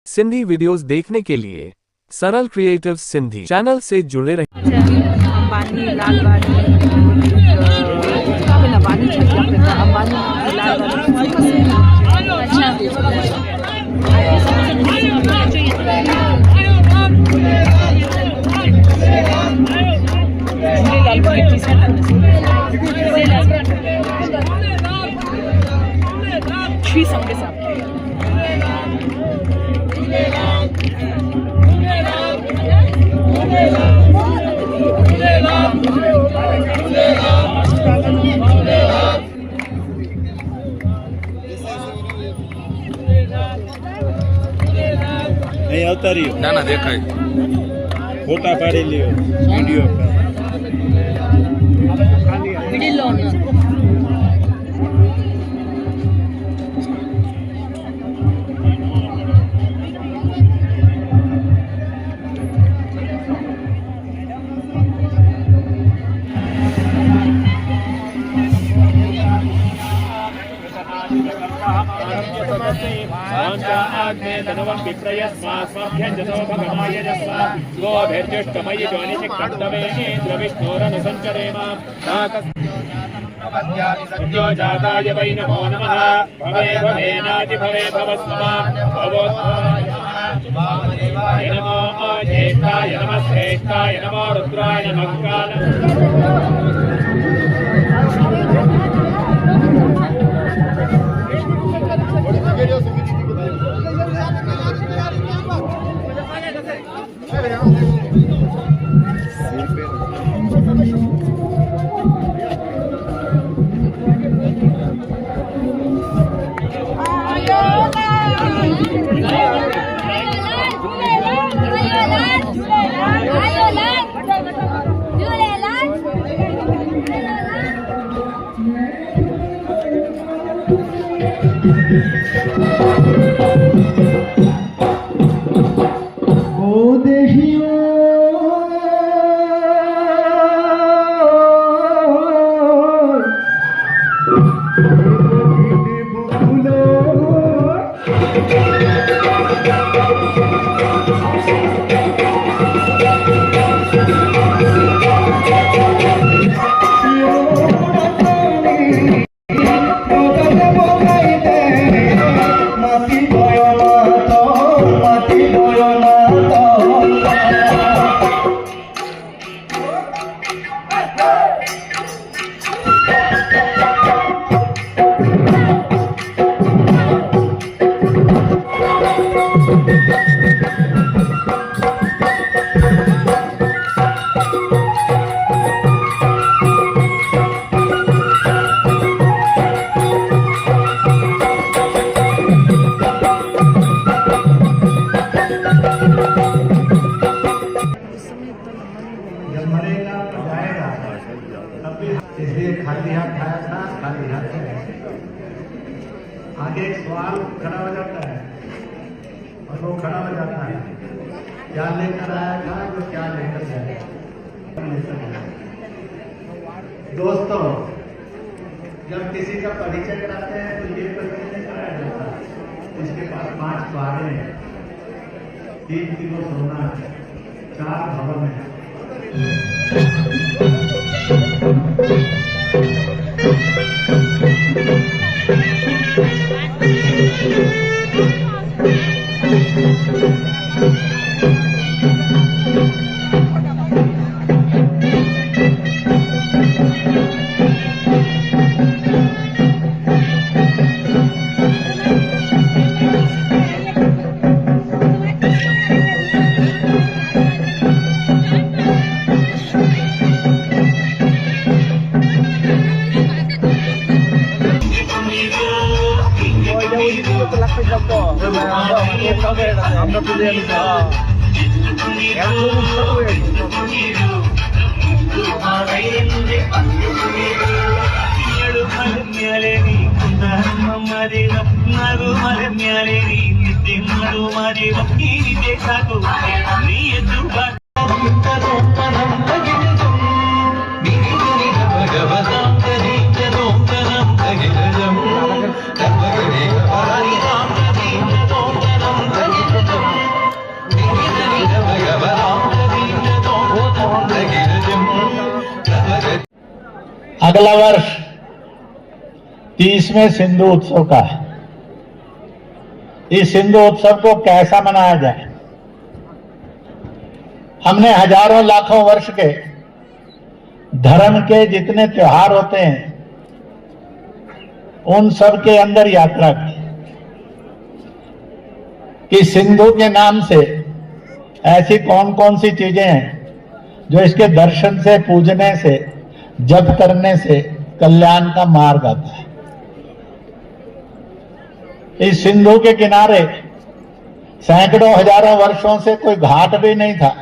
Sindhi videos देखने के लिए सरल क्रिएटिव्स सिंधी चैनल से जुड़े रहें। अंबानी लालवानी अंबानी नहीं આવતા રહ્યો ના ના દેખાય ફોટા પાડી લ્યો વિડિયો जाताय वै नमो नमः भवे भवेनाति भवे भवस्मः भवोत्थाय नमो ज्येष्ठाय नमः श्रेष्ठाय नमो रुद्राय नमः काल खाली हाथ खाया था, खाली हाथ है। आगे एक सवाल खड़ा हो जाता है और वो खड़ा हो जाता है, क्या लेकर आया था, जो क्या लेकर जाएगा। दोस्तों, जब किसी का परिचय कराते हैं तो ये परिचय नहीं कराया जाता। इसके पास 5 बारें हैं, 3 किलो सोना, 4 भवन है। अगला वर्ष 30वें सिंधु उत्सव का है। इस सिंधु उत्सव को कैसा मनाया जाए? हमने हजारों लाखों वर्ष के धर्म के जितने त्योहार होते हैं उन सब के अंदर यात्रा की कि सिंधु के नाम से ऐसी कौन कौन सी चीजें हैं जो इसके दर्शन से, पूजने से, जप करने से कल्याण का मार्ग आता है। इस सिंधु के किनारे सैकड़ों हजारों वर्षों से कोई घाट भी नहीं था।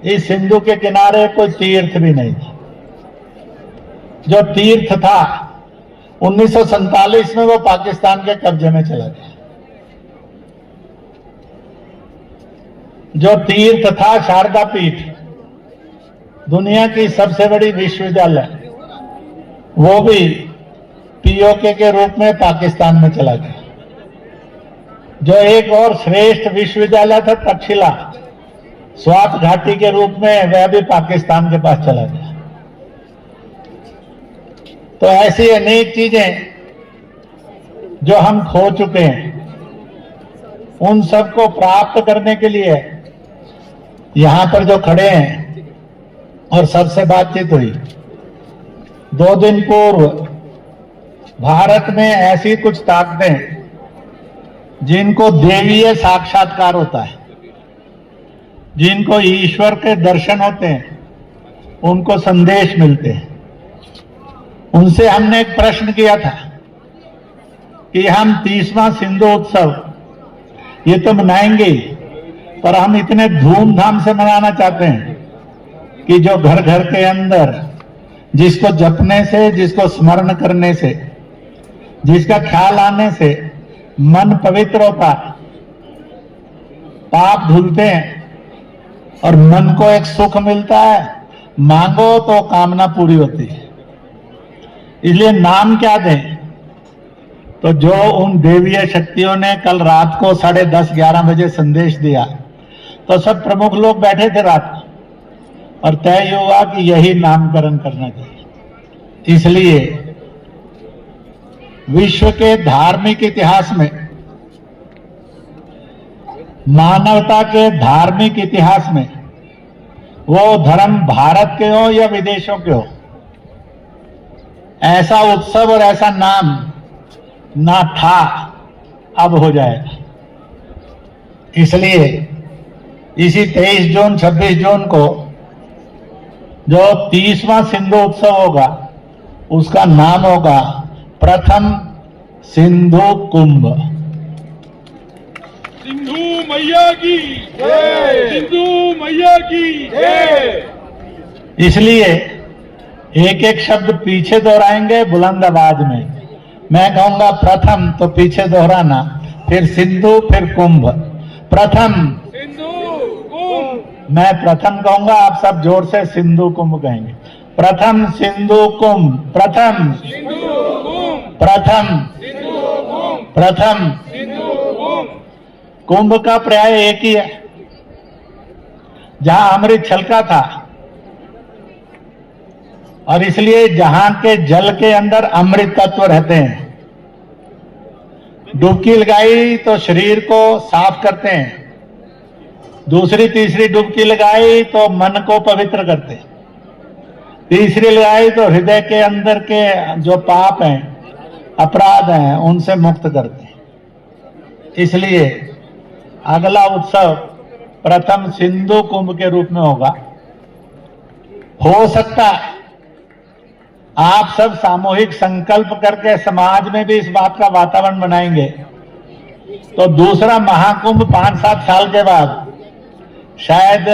इस सिंधु के किनारे कोई तीर्थ भी नहीं था। जो तीर्थ था 1947 में वो पाकिस्तान के कब्जे में चला गया। जो तीर्थ था शारदा पीठ, दुनिया की सबसे बड़ी विश्वविद्यालय, वो भी पीओके के रूप में पाकिस्तान में चला गया। जो एक और श्रेष्ठ विश्वविद्यालय था तक्षशिला, स्वात घाटी के रूप में, वह भी पाकिस्तान के पास चला गया। तो ऐसी अनेक चीजें जो हम खो चुके हैं, उन सबको प्राप्त करने के लिए यहां पर जो खड़े हैं और सबसे बातचीत हुई, 2 दिन पूर्व भारत में ऐसी कुछ ताकतें जिनको देवीय साक्षात्कार होता है, जिनको ईश्वर के दर्शन होते हैं, उनको संदेश मिलते हैं, उनसे हमने एक प्रश्न किया था कि हम 30वां सिंधु उत्सव ये तो मनाएंगे, पर हम इतने धूमधाम से मनाना चाहते हैं कि जो घर घर के अंदर जिसको जपने से, जिसको स्मरण करने से, जिसका ख्याल आने से मन पवित्र होता है, पाप धुलते हैं और मन को एक सुख मिलता है, मांगो तो कामना पूरी होती है। इसलिए नाम क्या दें? तो जो उन देवीय शक्तियों ने कल रात को 10:30-11 बजे संदेश दिया, तो सब प्रमुख लोग बैठे थे रात को और तय हुआ कि यही नामकरण करना चाहिए। इसलिए विश्व के धार्मिक इतिहास में, मानवता के धार्मिक इतिहास में, वो धर्म भारत के हो या विदेशों के हो, ऐसा उत्सव और ऐसा नाम ना था, अब हो जाएगा। इसलिए इसी 23 जून 26 जून को जो 30वां सिंधु उत्सव होगा, उसका नाम होगा प्रथम सिंधु कुंभ। सिंधु मैया की जय, सिंधु मैया की जय। इसलिए एक एक शब्द पीछे दोहराएंगे बुलंद आवाज में। मैं कहूंगा प्रथम तो पीछे दोहराना, फिर सिंधु, फिर कुंभ। प्रथम सिंधु कुंभ। मैं प्रथम कहूंगा, आप सब जोर से सिंधु कुंभ कहेंगे। प्रथम सिंधु कुंभ, प्रथम सिंधु कुंभ, प्रथम सिंधु कुंभ, प्रथम। सिंधु कुंभ। कुंभ का पर्याय एक ही है। जहां अमृत छलका था, और इसलिए जहां के जल के अंदर अमृत तत्व रहते हैं, डुबकी लगाई तो शरीर को साफ करते हैं, दूसरी तीसरी डुबकी लगाई तो मन को पवित्र करते हैं, तीसरी लगाई तो हृदय के अंदर के जो पाप हैं, अपराध हैं, उनसे मुक्त करते हैं। इसलिए अगला उत्सव प्रथम सिंधु कुंभ के रूप में होगा। हो सकता है आप सब सामूहिक संकल्प करके समाज में भी इस बात का वातावरण बनाएंगे, तो दूसरा महाकुंभ 5-7 साल के बाद शायद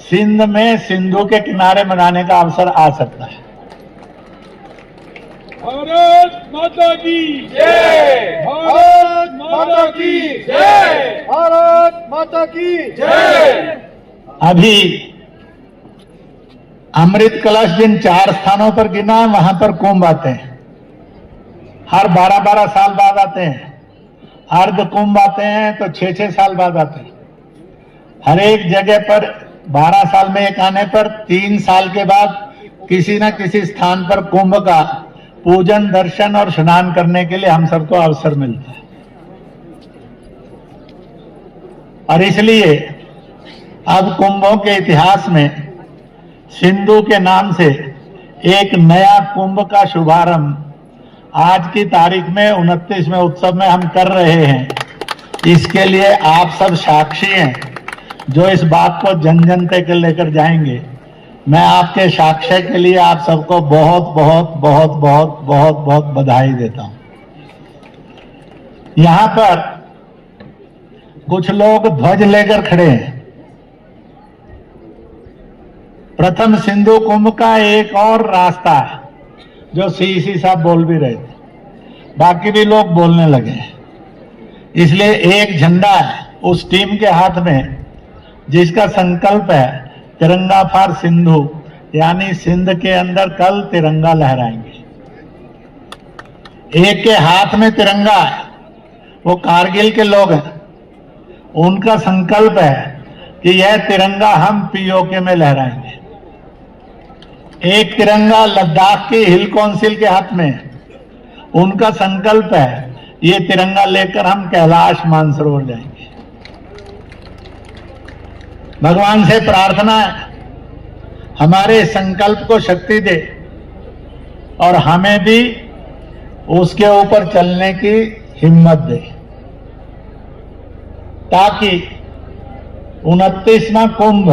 सिंध में सिंधु के किनारे मनाने का अवसर आ सकता है। भारत माता की जय, भारत माता की जय, भारत माता की जय। अभी अमृत कलश जिन 4 स्थानों पर गिना, वहां पर कुंभ आते हैं। हर 12-12 साल बाद आते हैं। अर्ध कुंभ आते हैं तो 6-6 साल बाद आते हैं। हर एक जगह पर 12 साल में एक आने पर 3 साल के बाद किसी न किसी स्थान पर कुंभ का पूजन, दर्शन और स्नान करने के लिए हम सबको अवसर मिलता है। और इसलिए अब कुंभों के इतिहास में सिंधु के नाम से एक नया कुंभ का शुभारंभ आज की तारीख में 29वें उत्सव में हम कर रहे हैं। इसके लिए आप सब साक्षी हैं जो इस बात को जन जन तक लेकर जाएंगे। मैं आपके साक्ष्य के लिए आप सबको बहुत बहुत बहुत बहुत बहुत बहुत बधाई देता हूं। यहां पर कुछ लोग ध्वज लेकर खड़े हैं। प्रथम सिंधु कुंभ का एक और रास्ता है जो सीसी साहब बोल भी रहे थे, बाकी भी लोग बोलने लगे हैं। इसलिए एक झंडा है उस टीम के हाथ में जिसका संकल्प है तिरंगा फॉर सिंधु, यानी सिंध के अंदर कल तिरंगा लहराएंगे। एक के हाथ में तिरंगा है, वो कारगिल के लोग हैं। उनका संकल्प है कि यह तिरंगा हम पीओके में लहराएंगे। एक तिरंगा लद्दाख की हिल काउंसिल के हाथ में है। उनका संकल्प है ये तिरंगा लेकर हम कैलाश मानसरोवर जाएंगे। भगवान से प्रार्थना है हमारे संकल्प को शक्ति दे और हमें भी उसके ऊपर चलने की हिम्मत दे, ताकि 29वां कुंभ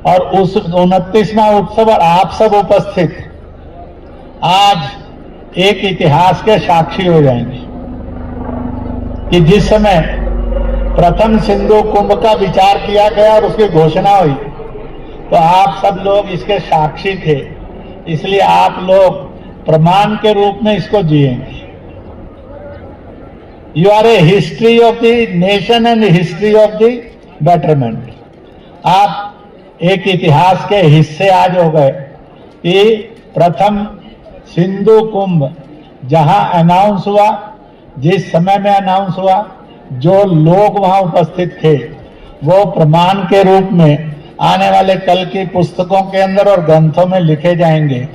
और उस 29वां उत्सव और आप सब उपस्थित आज एक इतिहास के साक्षी हो जाएंगे कि जिस समय प्रथम सिंधु कुंभ का विचार किया गया और उसकी घोषणा हुई तो आप सब लोग इसके साक्षी थे। इसलिए आप लोग प्रमाण के रूप में इसको जिएंगे। You are a history of the nation and history of the betterment. आप एक इतिहास के हिस्से आज हो गए कि प्रथम सिंधु कुंभ जहां अनाउंस हुआ, जिस समय में अनाउंस हुआ, जो लोग वहां उपस्थित थे वो प्रमाण के रूप में आने वाले कल की पुस्तकों के अंदर और ग्रंथों में लिखे जाएंगे।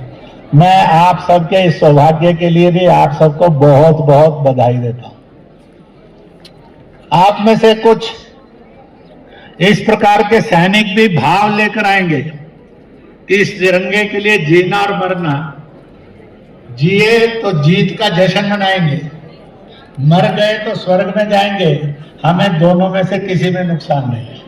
मैं आप सबके इस सौभाग्य के लिए भी आप सबको बहुत बहुत बधाई देता हूं। आप में से कुछ इस प्रकार के सैनिक भी भाव लेकर आएंगे कि इस तिरंगे के लिए जीना और मरना, जिए तो जीत का जश्न मनाएंगे, मर गए तो स्वर्ग में जाएंगे। हमें दोनों में से किसी में नुकसान नहीं है।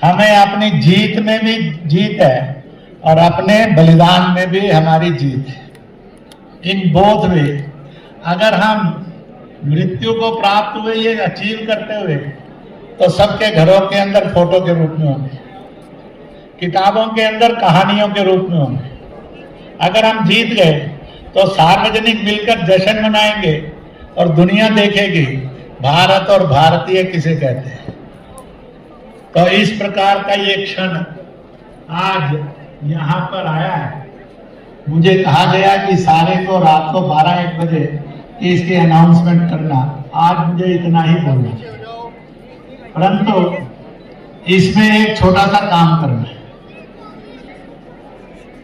हमें अपनी जीत में भी जीत है और अपने बलिदान में भी हमारी जीत है। इन बोथ वे अगर हम मृत्यु को प्राप्त हुए ये अचीव करते हुए तो सबके घरों के अंदर फोटो के रूप में होंगे, किताबों के अंदर कहानियों के रूप में होंगे। अगर हम जीत गए तो सार्वजनिक मिलकर जश्न मनाएंगे और दुनिया देखेगी भारत और भारतीय किसे कहते हैं। तो इस प्रकार का ये क्षण आज यहां पर आया है। मुझे कहा गया कि सारे को रात को 12-1 बजे इसकी अनाउंसमेंट करना। आज मुझे इतना ही बोलना, परंतु इसमें एक छोटा सा काम करना है।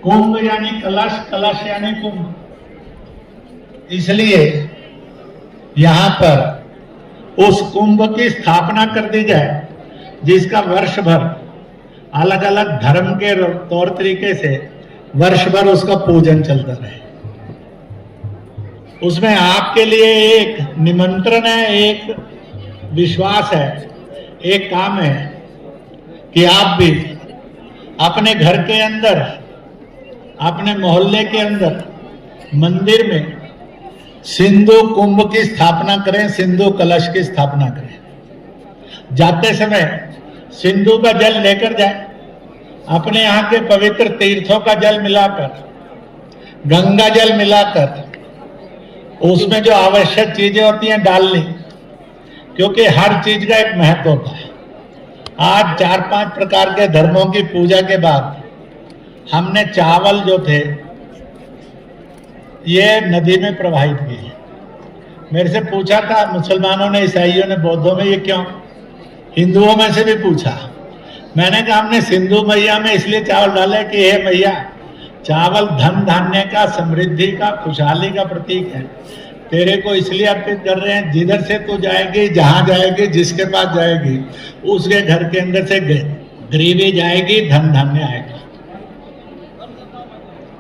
कुंभ यानी कलश, कलश यानी कुंभ। इसलिए यहां पर उस कुंभ की स्थापना कर दी जाए जिसका वर्ष भर अलग अलग धर्म के तौर तरीके से वर्ष भर उसका पूजन चलता रहे। उसमें आपके लिए एक निमंत्रण है, एक विश्वास है, एक काम है कि आप भी अपने घर के अंदर, अपने मोहल्ले के अंदर मंदिर में सिंधु कुंभ की स्थापना करें, सिंधु कलश की स्थापना करें। जाते समय सिंधु का जल लेकर जाए, अपने यहाँ के पवित्र तीर्थों का जल मिलाकर, गंगा जल मिलाकर उसमें जो आवश्यक चीजें होती हैं डालनी, क्योंकि हर चीज का एक महत्व होता है। आज 4-5 प्रकार के धर्मों की पूजा के बाद हमने चावल जो थे ये नदी में प्रवाहित किए। मेरे से पूछा था मुसलमानों ने, ईसाइयों ने, बौद्धों में, ये क्यों? हिंदुओं में से भी पूछा। मैंने कहा हमने सिंधु मैया में इसलिए चावल डाले कि हे मैया, चावल धन धान्य का, समृद्धि का, खुशहाली का प्रतीक है। तेरे को इसलिए अर्पित कर रहे हैं, जिधर से तू जाएगी, जहां जाएगी, जिसके पास जाएगी, उसके घर के अंदर से गरीबी जाएगी, धन धान्य आएगा।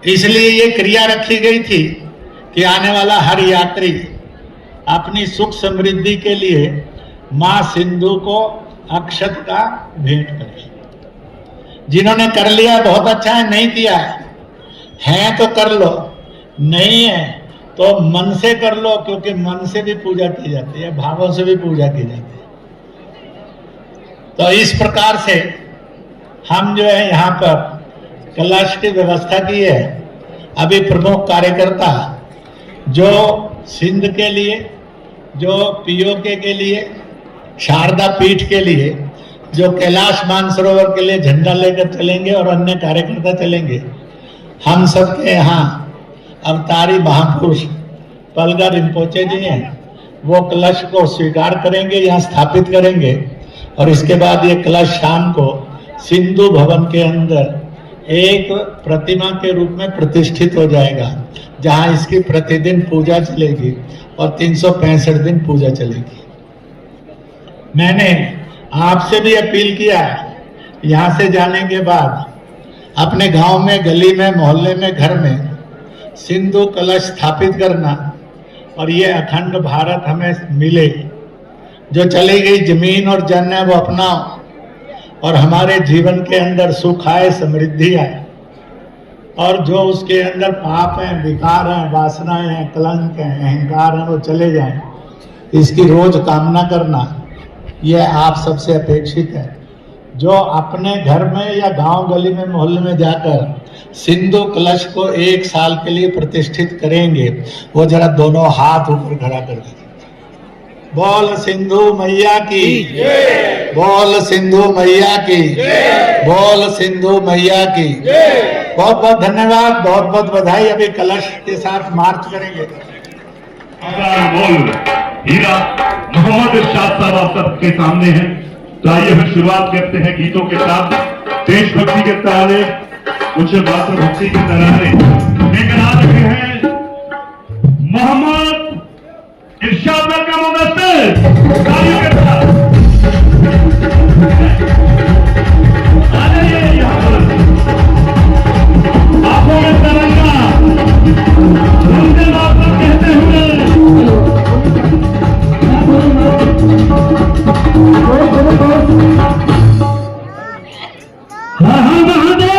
इसलिए ये क्रिया रखी गई थी कि आने वाला हर यात्री अपनी सुख समृद्धि के लिए मां सिंधु को अक्षत का भेंट करे। जिन्होंने कर लिया बहुत अच्छा है, नहीं किया है तो कर लो, नहीं है तो मन से कर लो, क्योंकि मन से भी पूजा की जाती है, भावों से भी पूजा की जाती है। तो इस प्रकार से हम जो है यहाँ पर कलश की व्यवस्था की है। अभी प्रमुख कार्यकर्ता जो सिंध के लिए, जो पीओके के लिए, शारदा पीठ के लिए, जो कैलाश मानसरोवर के लिए झंडा लेकर चलेंगे और अन्य कार्यकर्ता चलेंगे, हम सबके यहाँ अवतारी महापुरुष पलगा रिम्पोचे जी हैं, वो कलश को स्वीकार करेंगे, यहाँ स्थापित करेंगे और इसके बाद ये कलश शाम को सिंधु भवन के अंदर एक प्रतिमा के रूप में प्रतिष्ठित हो जाएगा, जहां इसकी प्रतिदिन पूजा चलेगी और 365 दिन पूजा चलेगी। मैंने आपसे भी अपील किया है, यहाँ से जाने के बाद अपने गांव में, गली में, मोहल्ले में, घर में सिंधु कलश स्थापित करना और ये अखंड भारत हमें मिले। जो चली गई जमीन और जन है वो अपनाओ और हमारे जीवन के अंदर सुख आए, समृद्धि आए, और जो उसके अंदर पाप हैं, विकार हैं, वासनाएं हैं, कलंक हैं, अहंकार हैं, वो चले जाएं। इसकी रोज कामना करना यह आप सबसे अपेक्षित है। जो अपने घर में या गांव गली में, मोहल्ले में जाकर सिंधु कलश को 1 साल के लिए प्रतिष्ठित करेंगे, वो जरा दोनों हाथ ऊपर खड़ा कर दें। बोल सिंधु मैया की, बोल सिंधु मैया की, बोल सिंधु मैया की। बहुत बहुत धन्यवाद, बहुत बहुत बधाई। अभी कलश के साथ मार्च करेंगे। बोल हीरा मोहम्मद इरशाद साहब आप सबके सामने हैं। तो आइए फिर शुरुआत करते हैं गीतों के साथ। देशभक्ति के तराने, कुछ मातृभक्ति के तराने लेकर आ रहे हैं मोहम्मद इरशाद का मुदस्सिर तालियों के साथ। आ जाइए यहाँ पर, आंखों में तरंगा वंदे मातरम कहते हुए हाँ हाँ महादेव।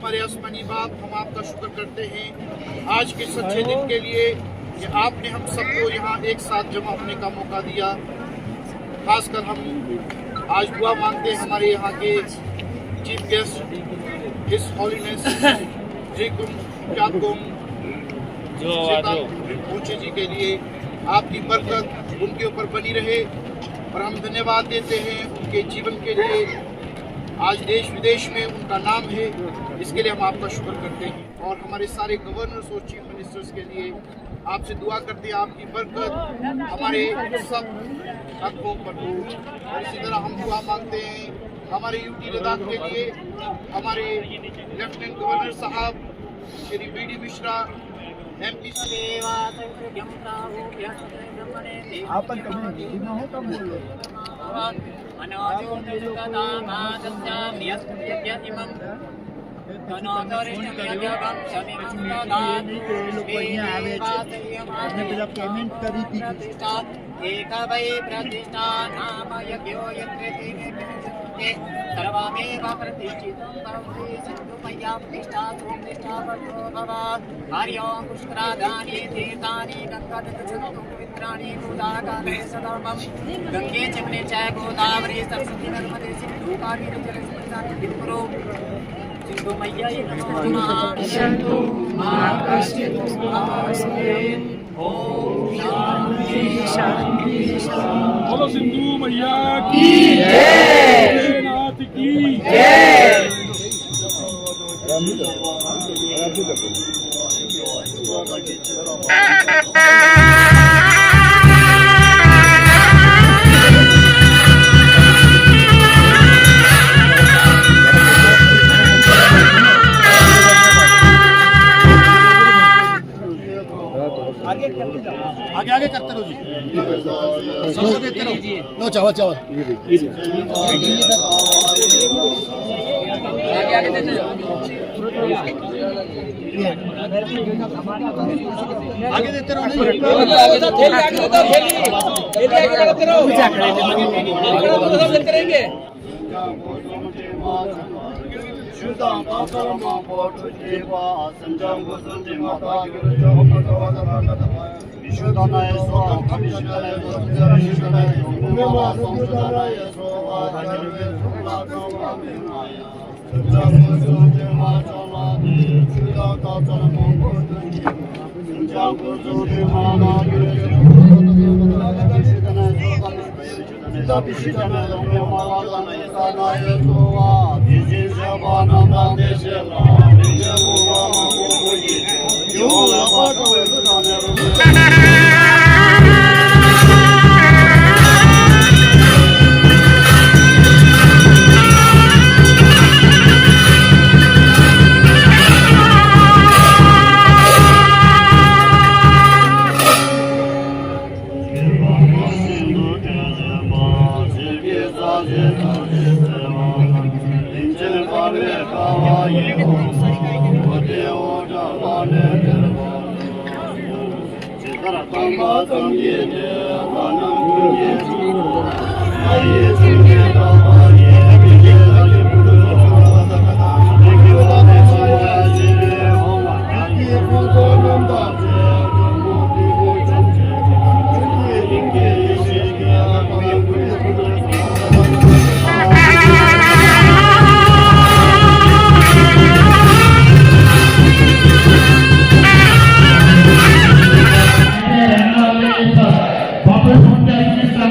हमारे आसमानी बाप, हम आपका शुक्र करते हैं आज के सच्चे दिन के लिए कि आपने हम सबको यहाँ एक साथ जमा होने का मौका दिया। खासकर हम आज दुआ मांगते हैं हमारे यहाँ के चीफ गेस्ट हिज हॉलीनेस जेकुम जाकुम ऊंचे जी के लिए आपकी बरकत उनके ऊपर बनी रहे और हम धन्यवाद देते हैं उनके जीवन के लिए। आज देश विदेश में उनका नाम है, इसके लिए हम आपका शुक्र करते हैं और हमारे सारे गवर्नर्स और चीफ मिनिस्टर्स के लिए आपसे दुआ करते हैं आपकी बरकत हमारे सब हकों पर हो। और इसी तरह हम दुआ मांगते हैं हमारे यूटी लद्दाख के लिए हमारे लेफ्टिनेंट गवर्नर साहब Shri BD. Mishra MP payment करी थी एक वै प्रतिष्ठा नाम यज्ञो यत्रे सर्वमेव प्रतिष्ठितं भवति सिन्धु मय्या प्रतिष्ठा प्रतिष्ठा वर्तो भव हरिओ पुष्करादानि तीर्थानि गङ्गादत्तचन्तु पवित्राणि भूताकाले सधर्मं गङ्गे चक्रे च गोदावरी सरस्वती नर्मदे सिन्धु कावेरी जलेस्मिन् विपुरो सिन्धु मय्यै नमो नमः शन्तु मा कश्चित् महास्ते ओम शांति शांति शांति। बोलो सिंधु मैया की जय, नाथ की जय। आगे आगे करते रहो जी, सबको देते रहो। लो चावल चावल आगे आगे देते रहो, आगे देते रहो। थैली आगे दे दो, थैली आगे बढ़ाते रहो, करेंगे।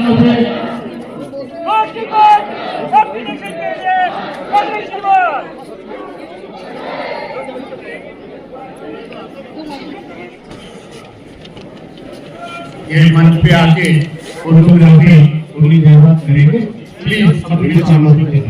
सामने से ये मंच पे आके फोटोग्राफी उंगली जयबात करेंगे। प्लीज अपनी सामग्री